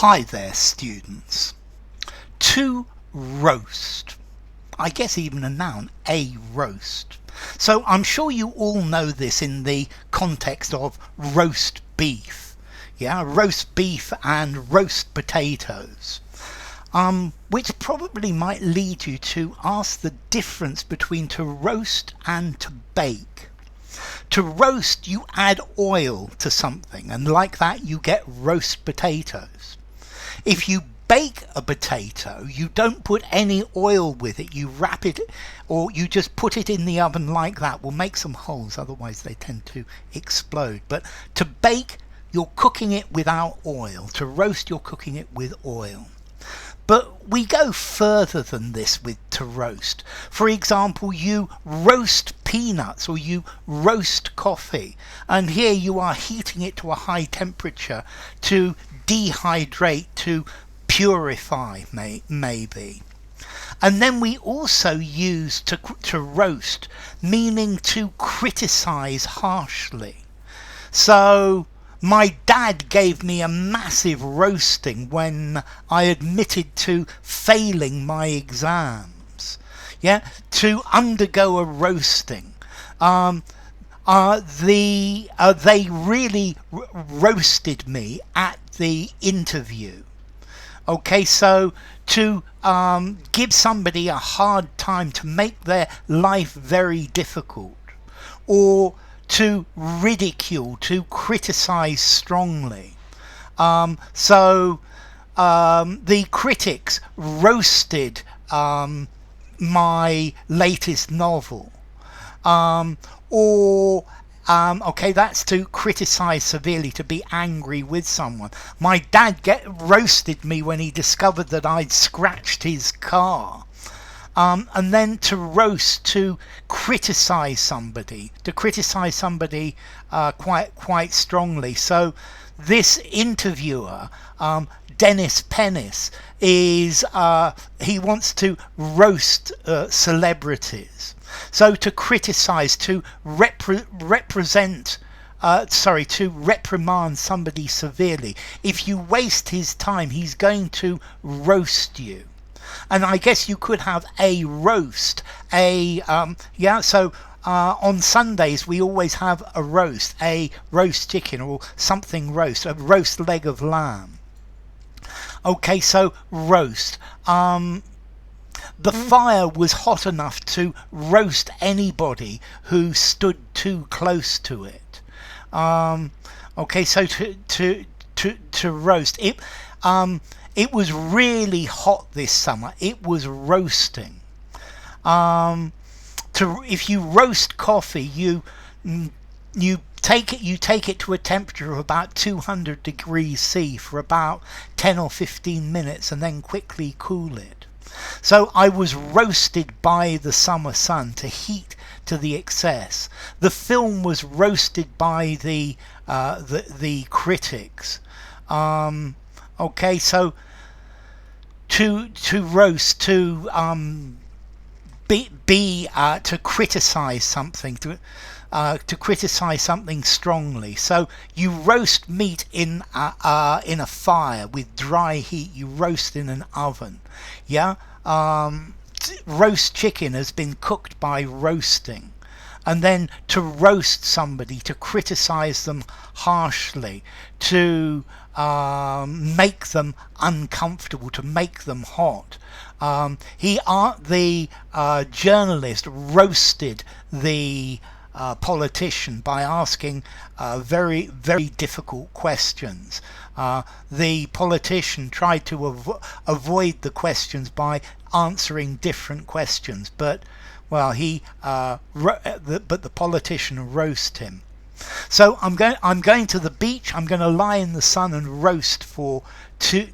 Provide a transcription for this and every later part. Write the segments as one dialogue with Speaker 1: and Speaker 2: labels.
Speaker 1: Hi there, students. To roast. I guess even a noun, a roast. So I'm sure you all know this in the context of roast beef. Yeah, roast beef and roast potatoes. Which probably might lead you to ask the difference between to roast and to bake. To roast, you add oil to something, and like that you get roast potatoes. If you bake a potato, you don't put any oil with it, you wrap it, or you just put it in the oven like that. We'll make some holes, otherwise they tend to explode. But to bake, you're cooking it without oil. To roast, you're cooking it with oil. But we go further than this with to roast. For example, you roast peanuts or you roast coffee, and here you are heating it to a high temperature to dehydrate, to purify maybe. And then we also use to roast, meaning to criticize harshly. So my dad gave me a massive roasting when I admitted to failing my exams. Yeah, to undergo a roasting. They really roasted me at the interview. Okay, so to give somebody a hard time, to make their life very difficult, or to ridicule, to criticize strongly. The critics roasted my latest novel. Okay, that's to criticize severely, to be angry with someone. My dad roasted me when he discovered that I'd scratched his car. And then to roast, to criticize somebody quite strongly. So this interviewer, Dennis Pennis, he wants to roast celebrities. So to criticize, to reprimand somebody severely. If you waste his time, he's going to roast you. And I guess you could have a roast, on Sundays we always have a roast chicken or something roast, a roast leg of lamb. Okay, so roast. The fire was hot enough to roast anybody who stood too close to it. Okay, so to roast it. It was really hot this summer. It was roasting. If you roast coffee, you take it to a temperature of about 200 degrees C for about 10 or 15 minutes and then quickly cool it. So I was roasted by the summer sun to heat to the excess. The film was roasted by the critics. Okay, so to roast, to criticize something, to criticize something strongly. So you roast meat in a fire with dry heat. You roast in an oven. Yeah, roast chicken has been cooked by roasting. And then to roast somebody, to criticize them harshly, to make them uncomfortable, to make them hot. The journalist roasted the politician by asking very, very difficult questions. The politician tried to avoid the questions by answering different questions, but the politician roasted him. So I'm going to the beach. I'm going to lie in the sun and roast for 2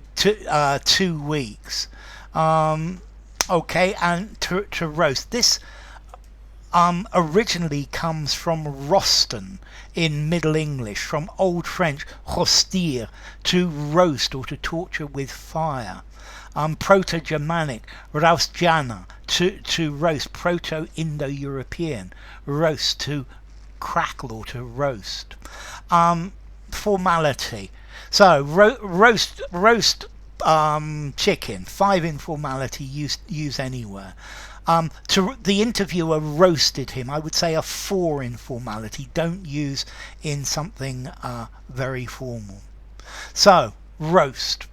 Speaker 1: weeks. Okay, and to roast this originally comes from rosten in Middle English, from Old French rostir, to roast or to torture with fire. Proto-Germanic raustjana, to roast. Proto-Indo-European roast, to crackle or to roast. Formality. So roast chicken. 5 informality, use anywhere. The interviewer roasted him. I would say a 4 informality. Don't use in something very formal. So roast.